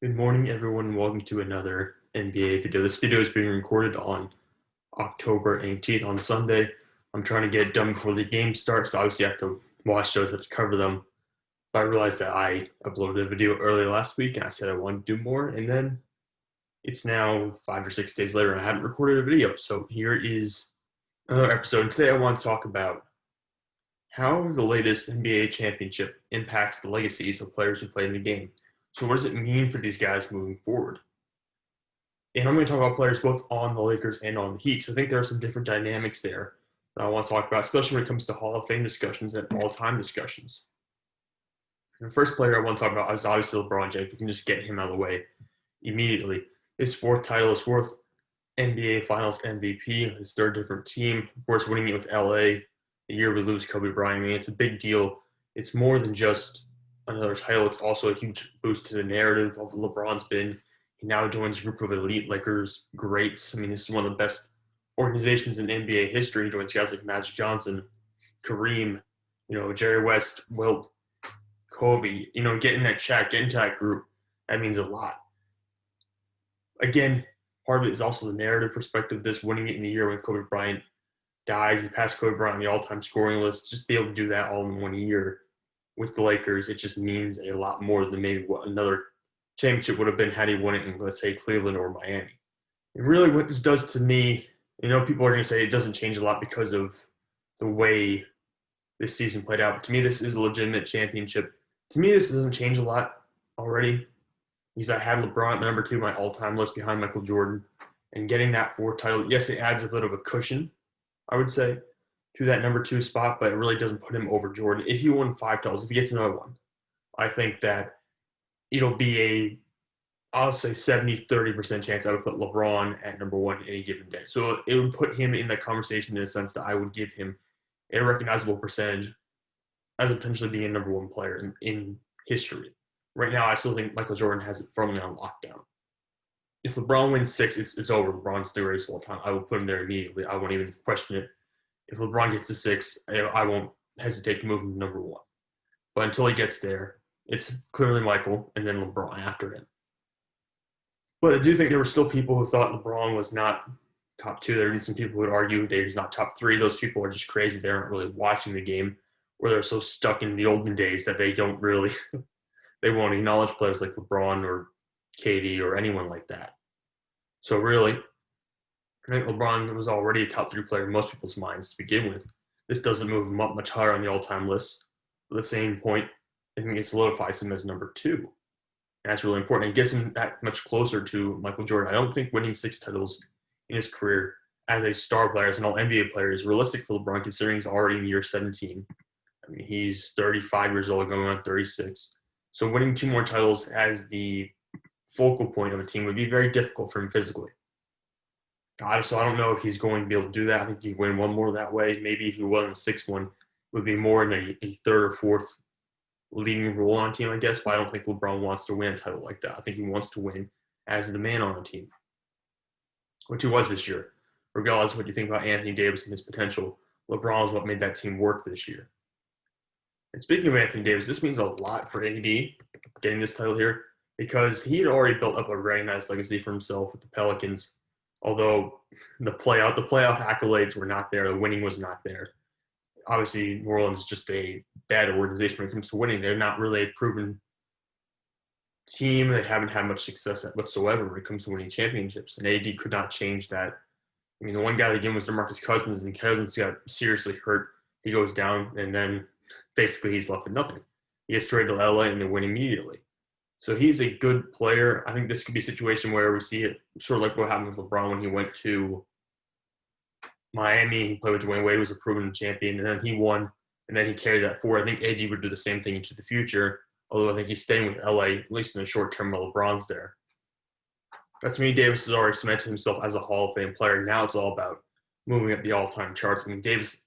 Good morning, everyone, and welcome to another NBA video. This video is being recorded on October 18th on Sunday. I'm trying to get it done before the game starts, so obviously I have to watch those, have to cover them. But I realized that I uploaded a video earlier last week, and I said I wanted to do more, and then it's now 5 or 6 days later, and I haven't recorded a video. So here is another episode. And today I want to talk about how the latest NBA championship impacts the legacies of players who play in the game. So what does it mean for these guys moving forward? And I'm going to talk about players both on the Lakers and on the Heat. So I think there are some different dynamics there that I want to talk about, especially when it comes to Hall of Fame discussions and all-time discussions. And the first player I want to talk about is obviously LeBron James. We can just get him out of the way immediately. His fourth title, his fourth NBA Finals MVP, his third different team. Of course, winning it with LA the year we lose Kobe Bryant. I mean, it's a big deal. It's more than just another title. It's also a huge boost to the narrative of LeBron's been. He now joins a group of elite Lakers greats. I mean, this is one of the best organizations in NBA history. He joins guys like Magic Johnson, Kareem, Jerry West, Wilt, Kobe. Getting that check, getting to that group, that means a lot. Again, part of it is also the narrative perspective of this, winning it in the year when Kobe Bryant dies. He passed Kobe Bryant on the all-time scoring list. Just be able to do that all in 1 year with the Lakers, it just means a lot more than maybe what another championship would have been had he won it in, let's say, Cleveland or Miami. And really what this does to me, people are going to say it doesn't change a lot because of the way this season played out. But to me, this is a legitimate championship. To me, this doesn't change a lot already because I had LeBron at number 2 my all-time list behind Michael Jordan. And getting that fourth title, yes, it adds a bit of a cushion, I would say, to that number 2 spot, but it really doesn't put him over Jordan. If he won 5 titles, if he gets another one, I think that it'll be I'll say 70-30% chance I would put LeBron at number 1 any given day. So it would put him in that conversation in a sense that I would give him a recognizable percentage as potentially being a number 1 player in history. Right now, I still think Michael Jordan has it firmly on lockdown. If LeBron wins 6, it's over. LeBron's the greatest of all time. I will put him there immediately. I won't even question it. If LeBron gets to 6, I won't hesitate to move him to number 1. But until he gets there, it's clearly Michael and then LeBron after him. But I do think there were still people who thought LeBron was not top 2. There have been some people who would argue that he's not top 3. Those people are just crazy. They aren't really watching the game, or they're so stuck in the olden days that they don't really they won't acknowledge players like LeBron or KD or anyone like that. So really, I think LeBron was already a top 3 player in most people's minds to begin with. This doesn't move him up much higher on the all-time list. At the same point, I think it solidifies him as number 2. And that's really important. It gets him that much closer to Michael Jordan. I don't think winning 6 titles in his career as a star player, as an all-NBA player, is realistic for LeBron, considering he's already in year 17. I mean, he's 35 years old, going on 36. So winning 2 more titles as the focal point of a team would be very difficult for him physically. So I don't know if he's going to be able to do that. I think he'd win 1 more that way. Maybe if he won the 6th one, it would be more in a 3rd or 4th leading role on a team, I guess. But I don't think LeBron wants to win a title like that. I think he wants to win as the man on a team, which he was this year. Regardless of what you think about Anthony Davis and his potential, LeBron is what made that team work this year. And speaking of Anthony Davis, this means a lot for AD getting this title here because he had already built up a very nice legacy for himself with the Pelicans. Although the playoff accolades were not there, the winning was not there. Obviously, New Orleans is just a bad organization when it comes to winning. They're not really a proven team. They haven't had much success whatsoever when it comes to winning championships. And AD could not change that. I mean, the one guy they gave him was DeMarcus Cousins, and Cousins got seriously hurt. He goes down, and then basically he's left with nothing. He gets traded to LA, and they win immediately. So he's a good player. I think this could be a situation where we see it sort of like what happened with LeBron when he went to Miami. He played with Dwayne Wade, was a proven champion, and then he won, and then he carried that forward. I think AD would do the same thing into the future, although I think he's staying with LA, at least in the short term, while LeBron's there. That to me, Davis has already cemented himself as a Hall of Fame player. Now it's all about moving up the all-time charts. I mean, Davis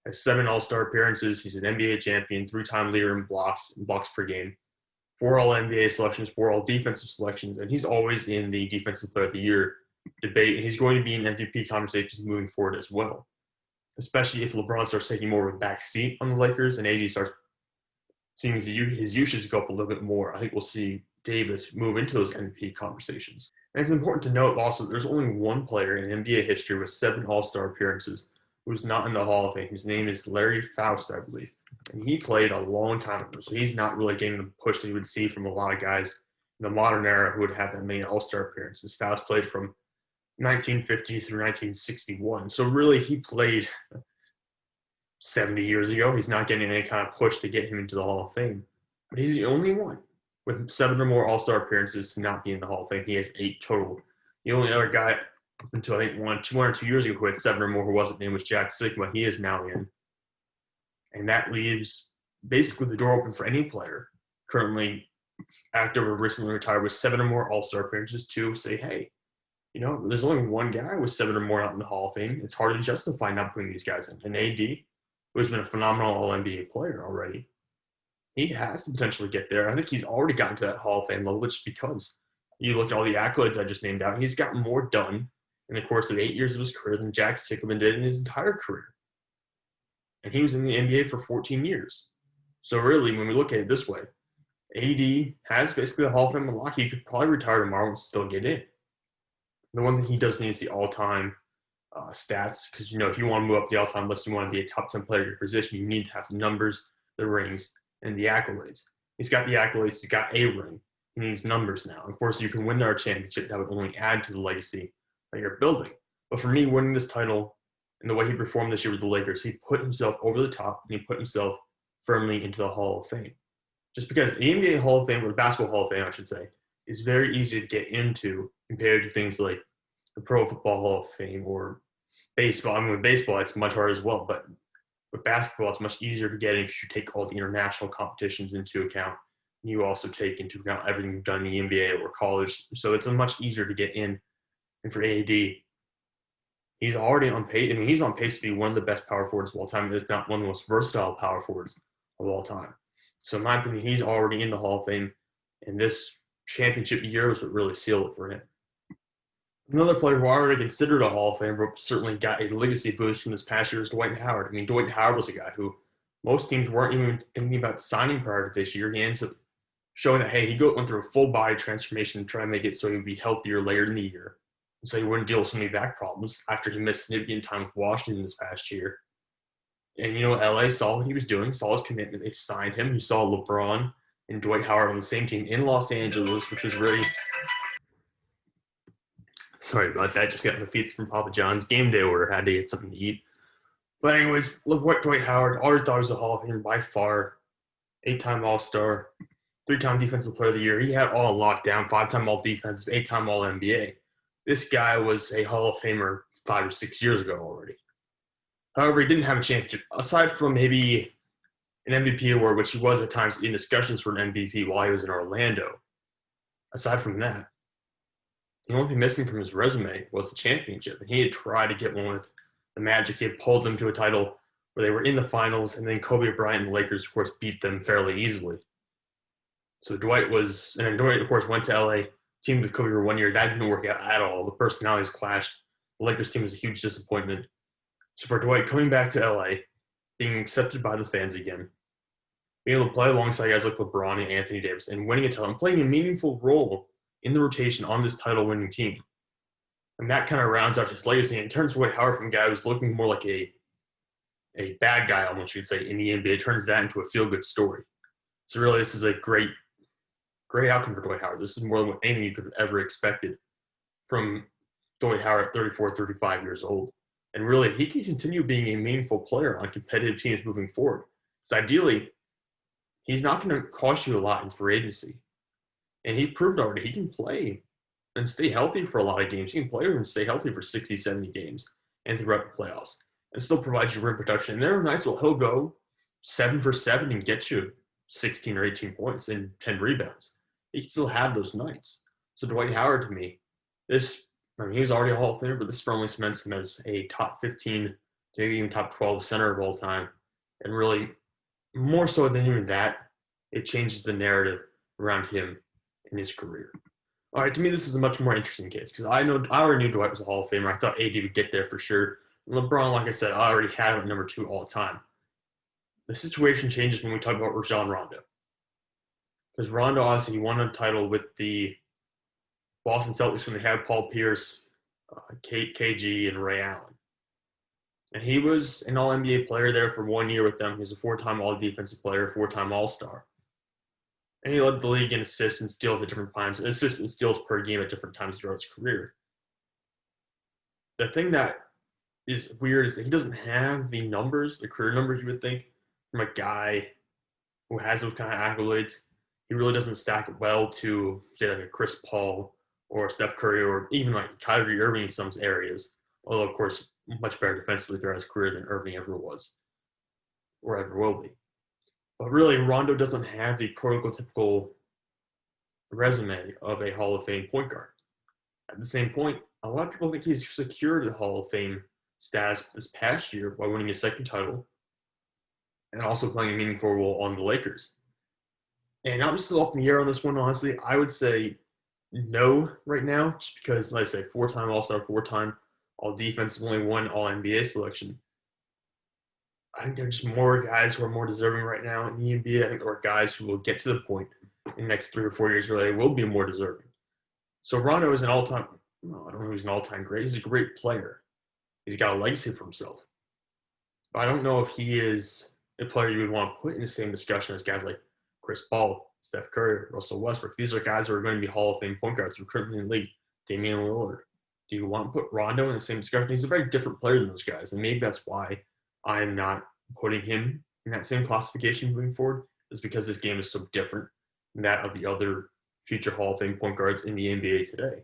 has 7 All-Star appearances. He's an NBA champion, 3-time leader in blocks per game. 4 All-NBA selections, 4 All-Defensive selections, and he's always in the Defensive Player of the Year debate, and he's going to be in MVP conversations moving forward as well, especially if LeBron starts taking more of a back seat on the Lakers and AD starts seeing his usage go up a little bit more. I think we'll see Davis move into those MVP conversations. And it's important to note also there's only one player in NBA history with 7 All-Star appearances who's not in the Hall of Fame. His name is Larry Faust, I believe. And he played a long time ago, so he's not really getting the push that you would see from a lot of guys in the modern era who would have that many All-Star appearances. Faust played from 1950 through 1961. So really, he played 70 years ago. He's not getting any kind of push to get him into the Hall of Fame. But he's the only one with 7 or more All-Star appearances to not be in the Hall of Fame. He has 8 total. The only other guy up until I think 1 or 2 years ago who had 7 or more who wasn't in was Jack Sigma. He is now in. And that leaves basically the door open for any player currently active or recently retired with 7 or more All-Star appearances to say, hey, there's only one guy with 7 or more out in the Hall of Fame. It's hard to justify not putting these guys in. And AD, who's been a phenomenal All-NBA player already, he has to potentially get there. I think he's already gotten to that Hall of Fame level just because you look at all the accolades I just named out. He's got more done in the course of 8 years of his career than Jack Sigma did in his entire career. And he was in the NBA for 14 years. So really, when we look at it this way, AD has basically the Hall of Fame unlock. He could probably retire tomorrow and still get in. The one thing he does need is the all-time stats, because if you want to move up the all-time list, you want to be a top 10 player at your position, you need to have the numbers, the rings, and the accolades. He's got the accolades. He's got a ring. He needs numbers now. Of course, you can win our championship. That would only add to the legacy that you're building. But for me, winning this title and the way he performed this year with the Lakers, he put himself over the top, and he put himself firmly into the Hall of Fame. Just because the NBA Hall of Fame, or the Basketball Hall of Fame, I should say, is very easy to get into compared to things like the Pro Football Hall of Fame or baseball. I mean, with baseball, it's much harder as well. But with basketball, it's much easier to get in because you take all the international competitions into account. You also take into account everything you've done in the NBA or college. So it's much easier to get in. And for AD, he's already on pace. I mean, he's on pace to be one of the best power forwards of all time, if not one of the most versatile power forwards of all time. So in my opinion, he's already in the Hall of Fame. And this championship year was what really sealed it for him. Another player who I already considered a Hall of Famer, but certainly got a legacy boost from this past year is Dwight Howard. I mean, Dwight Howard was a guy who most teams weren't even thinking about signing prior to this year. He ends up showing that, hey, he went through a full body transformation to try and make it so he would be healthier later in the year. And so he wouldn't deal with so many back problems after he missed significant time with Washington this past year. And, LA saw what he was doing, saw his commitment. They signed him. You saw LeBron and Dwight Howard on the same team in Los Angeles, which was really – sorry about that. Just got my pizza from Papa John's. Game day order. Had to get something to eat. But anyways, look what Dwight Howard, already thought he was a Hall of Famer by far. 8-time All-Star, 3-time Defensive Player of the Year. He had all locked down. 5-time All-Defensive, 8-time All-NBA. This guy was a Hall of Famer 5 or 6 years ago already. However, he didn't have a championship. Aside from maybe an MVP award, which he was at times in discussions for an MVP while he was in Orlando. Aside from that, the only thing missing from his resume was the championship. And he had tried to get one with the Magic. He had pulled them to a title where they were in the finals, and then Kobe Bryant and the Lakers, of course, beat them fairly easily. So Dwight, of course, went to LA, teamed with Kobe for 1 year. That didn't work out at all. The personalities clashed. The Lakers team was a huge disappointment. So for Dwight, coming back to LA, being accepted by the fans again, being able to play alongside guys like LeBron and Anthony Davis, and winning a title, and playing a meaningful role in the rotation on this title-winning team. And that kind of rounds out his legacy and turns Dwight Howard from a guy who's looking more like a bad guy, almost you'd say, in the NBA, turns that into a feel-good story. So really, this is a great outcome for Dwight Howard. This is more than what anything you could have ever expected from Dwight Howard at 34, 35 years old. And really, he can continue being a meaningful player on competitive teams moving forward. Because ideally, he's not going to cost you a lot in free agency. And he proved already he can play and stay healthy for a lot of games. He can play and stay healthy for 60, 70 games and throughout the playoffs and still provide you rim protection. And there are nights where he'll go 7 for 7 and get you 16 or 18 points and 10 rebounds. He can still have those nights. So Dwight Howard, to me, he was already a Hall of Famer, but this firmly cements him as a top 15, maybe even top 12 center of all time. And really, more so than even that, it changes the narrative around him in his career. All right, to me, this is a much more interesting case because I already knew Dwight was a Hall of Famer. I thought AD would get there for sure. LeBron, like I said, I already had him at number 2 all the time. The situation changes when we talk about Rajon Rondo. Because Rondo obviously won a title with the Boston Celtics when they had Paul Pierce, KG, and Ray Allen. And he was an All NBA player there for 1 year with them. He was a 4-time All Defensive Player, 4-time All Star. And he led the league in assists and steals at different times, assists and steals per game at different times throughout his career. The thing that is weird is that he doesn't have the numbers, the career numbers you would think from a guy who has those kind of accolades. He really doesn't stack it well to, say, like a Chris Paul or Steph Curry or even like Kyrie Irving in some areas. Although, of course, much better defensively throughout his career than Irving ever was or ever will be. But really, Rondo doesn't have the prototypical resume of a Hall of Fame point guard. At the same point, a lot of people think he's secured the Hall of Fame status this past year by winning his second title and also playing a meaningful role on the Lakers. And I'm still up in the air on this one, honestly. I would say no right now, just because, like I say, 4-time All-Star, 4-time All-Defensive, only one All-NBA selection. I think there's just more guys who are more deserving right now in the NBA. I think there are guys who will get to the point in the next 3 or 4 years where they will be more deserving. So Rondo is an all-time, well, I don't know if he's an all-time great. He's a great player. He's got a legacy for himself. But I don't know if he is a player you would want to put in the same discussion as guys like Chris Paul, Steph Curry, Russell Westbrook. These are guys who are going to be Hall of Fame point guards who are currently in the league. Damian Lillard. Do you want to put Rondo in the same discussion? He's a very different player than those guys, and maybe that's why I'm not putting him in that same classification moving forward, is because this game is so different than that of the other future Hall of Fame point guards in the NBA today.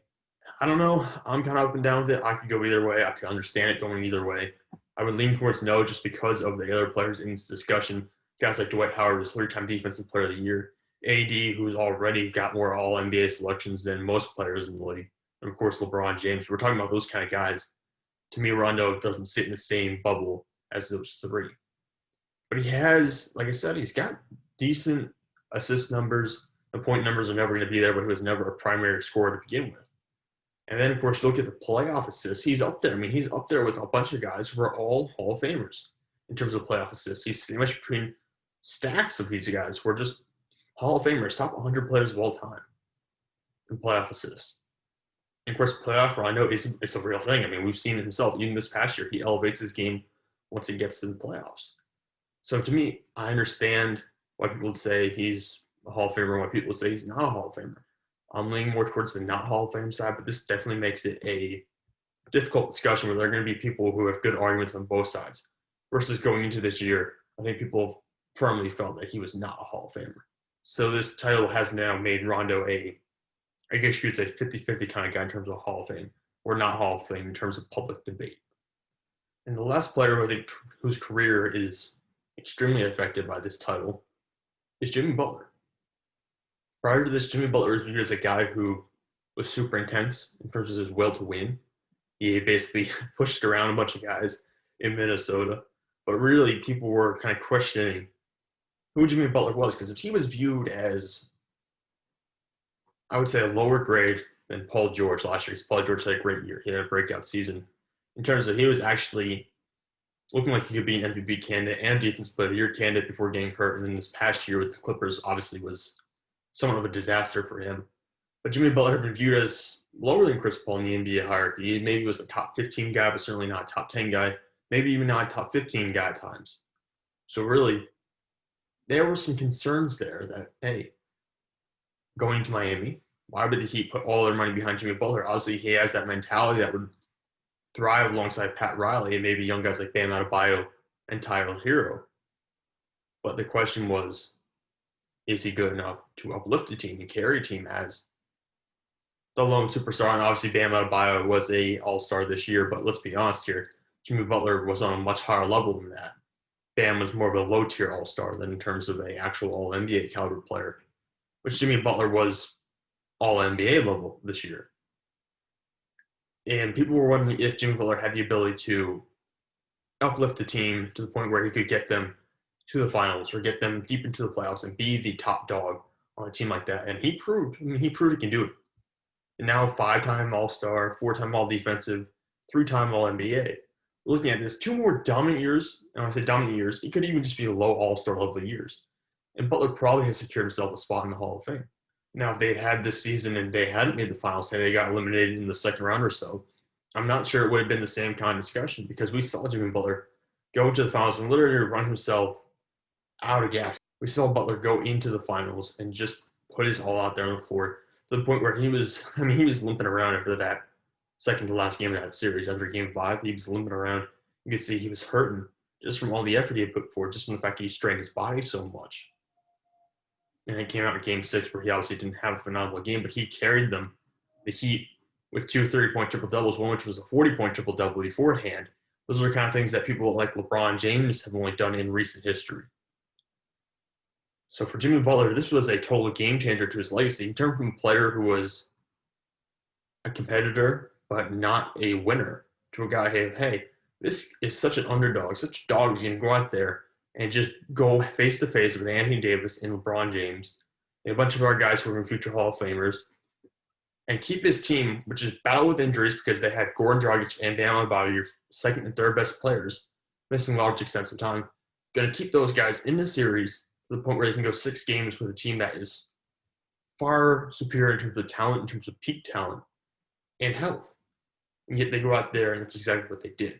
I don't know. I'm kind of up and down with it. I could go either way. I could understand it going either way. I would lean towards no just because of the other players in this discussion. Guys like Dwight Howard was 3-time Defensive Player of the Year. AD, who's already got more All-NBA selections than most players in the league. And, of course, LeBron James. We're talking about those kind of guys. To me, Rondo doesn't sit in the same bubble as those three. But he has, like I said, he's got decent assist numbers. The point numbers are never going to be there, but he was never a primary scorer to begin with. And then, of course, you look at the playoff assists. He's up there. I mean, he's up there with a bunch of guys who are all Hall of Famers in terms of playoff assists. He's pretty much between stacks of these guys who are just Hall of Famers, top 100 players of all time in playoff assists. And, of course, playoff Rondo is a real thing. I mean, we've seen it himself. Even this past year, he elevates his game once he gets to the playoffs. So, to me, I understand why people would say he's a Hall of Famer and why people would say he's not a Hall of Famer. I'm leaning more towards the not Hall of Fame side, but this definitely makes it a difficult discussion where there are going to be people who have good arguments on both sides. Versus going into this year, I think people firmly felt that he was not a Hall of Famer. So this title has now made Rondo I guess you could say 50-50 kind of guy in terms of Hall of Fame, or not Hall of Fame in terms of public debate. And the last player who I think whose career is extremely affected by this title is Jimmy Butler. Prior to this, Jimmy Butler was viewed as a guy who was super intense in terms of his will to win. He basically pushed around a bunch of guys in Minnesota. But really, people were kind of questioning who Jimmy Butler was, because if he was viewed as, I would say, a lower grade than Paul George last year, because Paul George had a great year. He had a breakout season. In terms of he was actually looking like he could be an MVP candidate and Defensive Player of the Year candidate before getting hurt. And then this past year with the Clippers obviously was somewhat of a disaster for him. But Jimmy Butler had been viewed as lower than Chris Paul in the NBA hierarchy. He maybe was a top 15 guy, but certainly not a top 10 guy. Maybe even not a top 15 guy at times. So really, there were some concerns there that, hey, going to Miami, why would the Heat put all their money behind Jimmy Butler? Obviously, he has that mentality that would thrive alongside Pat Riley and maybe young guys like Bam Adebayo and Tyler Hero. But the question was, is he good enough to uplift the team and carry a team as the lone superstar? And obviously, Bam Adebayo was a all-star this year, but let's be honest here, Jimmy Butler was on a much higher level than that. Bam was more of a low-tier all-star than in terms of an actual all-NBA caliber player, which Jimmy Butler was all-NBA level this year. And people were wondering if Jimmy Butler had the ability to uplift the team to the point where he could get them to the finals or get them deep into the playoffs and be the top dog on a team like that. And he proved he can do it. And now 5-time All-Star, 4-time All-Defensive, 3-time All-NBA. Looking at this, 2 more dominant years, and when I say dominant years, it could even just be low All-Star level years. And Butler probably has secured himself a spot in the Hall of Fame. Now, if they had this season and they hadn't made the finals, say they got eliminated in the second round or so, I'm not sure it would have been the same kind of discussion because we saw Jimmy Butler go into the finals and literally run himself out of gas. We saw Butler go into the finals and just put his all out there on the floor to the point where he was limping around after that second to last game of that series. After game 5, he was limping around. You could see he was hurting just from all the effort he had put forward, just from the fact that he strained his body so much. And it came out in game 6 where he obviously didn't have a phenomenal game, but he carried them, the Heat, with 2 30-point triple-doubles, one which was a 40-point triple-double beforehand. Those are the kind of things that people like LeBron James have only done in recent history. So for Jimmy Butler, this was a total game changer to his legacy. He turned from a player who was a competitor but not a winner to a guy who, hey, this is such an underdog, such a dog who's going to go out there and just go face-to-face with Anthony Davis and LeBron James and a bunch of our guys who are in future Hall of Famers and keep his team, which is battled with injuries because they had Goran Dragic and Bam Adebayo, your second and third best players, missing large extensive time. Going to keep those guys in the series to the point where they can go 6 games with a team that is far superior in terms of talent, in terms of peak talent, and health. And yet they go out there, and that's exactly what they did.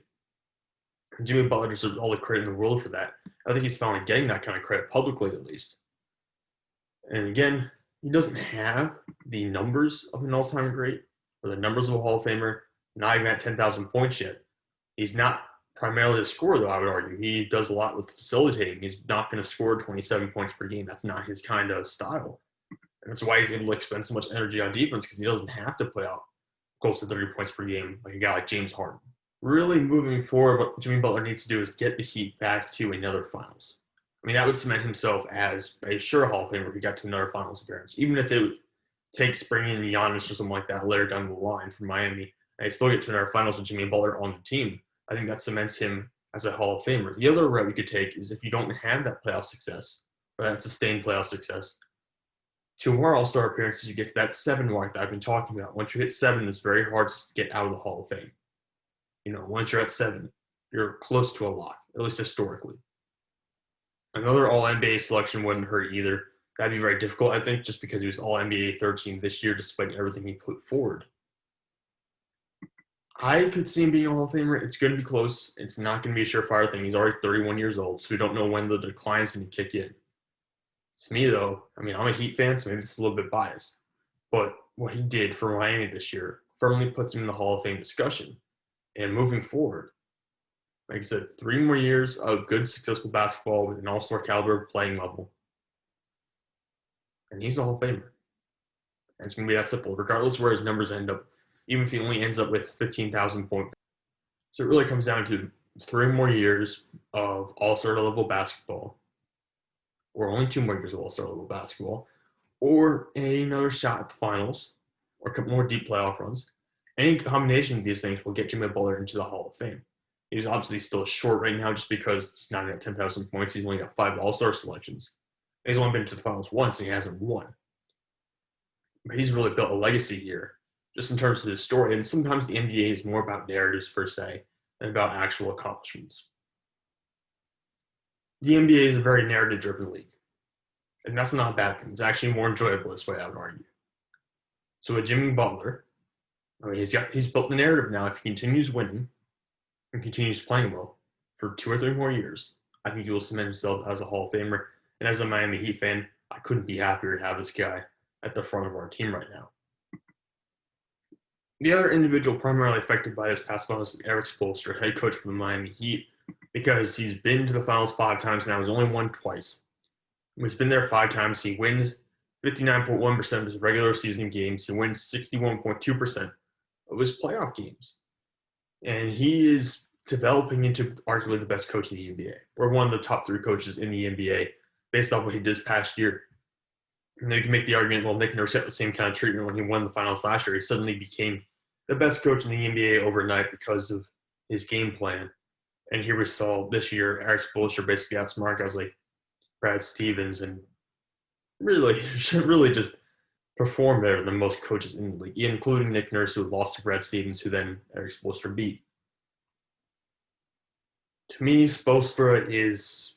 And Jimmy Butler deserves all the credit in the world for that. I think he's finally getting that kind of credit, publicly at least. And again, he doesn't have the numbers of an all-time great or the numbers of a Hall of Famer, not even at 10,000 points yet. He's not primarily a scorer, though, I would argue. He does a lot with facilitating. He's not going to score 27 points per game. That's not his kind of style. And that's why he's able to expend so much energy on defense, because he doesn't have to play out close to 30 points per game like a guy like James Harden. Really moving forward, what Jimmy Butler needs to do is get the Heat back to another finals. I mean, that would cement himself as a sure Hall of Famer if he got to another finals appearance. Even if they would take bringing in Giannis or something like that later down the line from Miami, and they still get to another finals with Jimmy Butler on the team, I think that cements him as a Hall of Famer. The other route we could take is if you don't have that playoff success, or that sustained playoff success, 2 more All-Star appearances, you get to that 7 mark that I've been talking about. Once you hit 7, it's very hard to get out of the Hall of Fame. You know, once you're at 7, you're close to a lock, at least historically. Another All-NBA selection wouldn't hurt either. That'd be very difficult, I think, just because he was All-NBA third team this year despite everything he put forward. I could see him being a Hall of Famer. It's going to be close. It's not going to be a surefire thing. He's already 31 years old, so we don't know when the decline is going to kick in. To me, though, I mean, I'm a Heat fan, so maybe it's a little bit biased. But what he did for Miami this year firmly puts him in the Hall of Fame discussion. And moving forward, like I said, 3 more years of good, successful basketball with an all-star caliber playing level. And he's a Hall of Famer. And it's going to be that simple, regardless of where his numbers end up, even if he only ends up with 15,000 points. So it really comes down to 3 more years of all-star level basketball, or only 2 more years of all-star level basketball, or another shot at the finals, or a couple more deep playoff runs. Any combination of these things will get Jimmy Butler into the Hall of Fame. He's obviously still short right now just because he's not at 10,000 points. He's only got 5 All-Star selections. He's only been to the finals once, and he hasn't won. But he's really built a legacy here, just in terms of his story. And sometimes the NBA is more about narratives, per se, than about actual accomplishments. The NBA is a very narrative-driven league. And that's not a bad thing. It's actually more enjoyable this way, I would argue. So with Jimmy Butler, I mean, he's built the narrative now. If he continues winning and continues playing well for 2 or 3 more years, I think he will cement himself as a Hall of Famer. And as a Miami Heat fan, I couldn't be happier to have this guy at the front of our team right now. The other individual primarily affected by this past finals is Erik Spoelstra, head coach for the Miami Heat, because he's been to the finals 5 times now. He's only won twice. He's been there 5 times. He wins 59.1% of his regular season games. He wins 61.2% of his playoff games. And he is developing into arguably the best coach in the NBA, or one of the top 3 coaches in the NBA, based off what he did this past year. And you can make the argument, well, Nick Nurse got the same kind of treatment when he won the finals last year. He suddenly became the best coach in the NBA overnight because of his game plan. And here we saw this year, Erik Spoelstra basically outsmart guys like Brad Stevens and really just perform better than most coaches in the league, including Nick Nurse, who lost to Brad Stevens, who then Erik Spoelstra beat. To me, Spoelstra is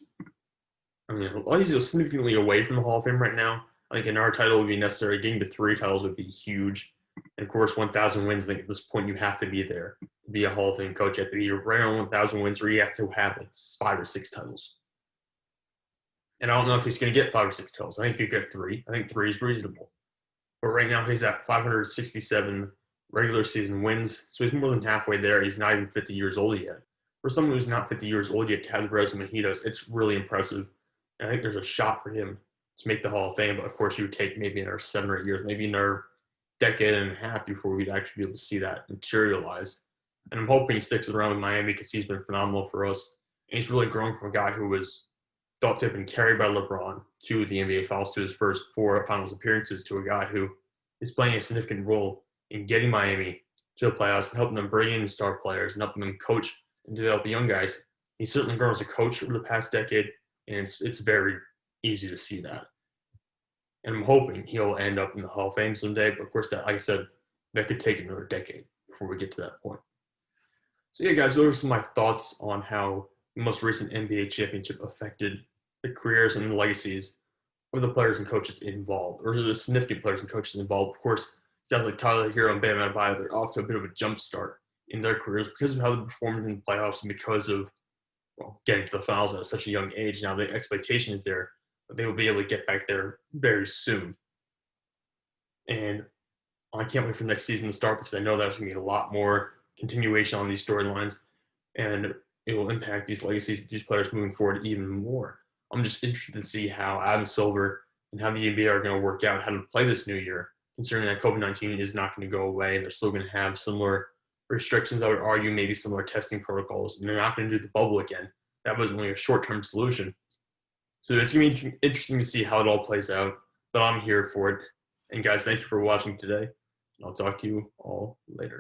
I mean, he's significantly away from the Hall of Fame right now. I think another title would be necessary. Getting to 3 titles would be huge. And of course, 1,000 wins. I think at this point you have to be there to be a Hall of Fame coach. You have to be right on 1,000 wins, or you have to have like 5 or 6 titles. And I don't know if he's going to get 5 or 6 titles. I think he could get 3. I think 3 is reasonable. But right now he's at 567 regular season wins, so he's more than halfway there. He's not even 50 years old yet. For someone who's not 50 years old yet to have the resume he does, it's really impressive. And I think there's a shot for him to make the Hall of Fame, but of course, you would take maybe another 7 or 8 years, maybe another decade and a half before we'd actually be able to see that materialize. And I'm hoping he sticks around with Miami because he's been phenomenal for us. And he's really grown from a guy who was thought to have been carried by LeBron to the NBA Finals, to his first 4 Finals appearances, to a guy who is playing a significant role in getting Miami to the playoffs and helping them bring in star players and helping them coach and develop young guys. He's certainly grown as a coach over the past decade, and it's very easy to see that. And I'm hoping he'll end up in the Hall of Fame someday. But of course, that, like I said, that could take another decade before we get to that point. So yeah, guys, those are some of my thoughts on how the most recent NBA championship affected the careers and the legacies of the players and coaches involved, or the significant players and coaches involved. Of course, guys like Tyler Hero and Bam Adebayo, they're off to a bit of a jump start in their careers because of how they performed in the playoffs and because of getting to the finals at such a young age. Now the expectation is there that they will be able to get back there very soon. And I can't wait for next season to start because I know there's going to be a lot more continuation on these storylines, and it will impact these legacies, these players moving forward even more. I'm just interested to see how Adam Silver and how the NBA are going to work out how to play this new year, considering that COVID-19 is not going to go away and they're still going to have similar restrictions. I would argue maybe similar testing protocols, and they're not going to do the bubble again. That was only a short-term solution. So it's going to be interesting to see how it all plays out, but I'm here for it. And guys, thank you for watching today. I'll talk to you all later.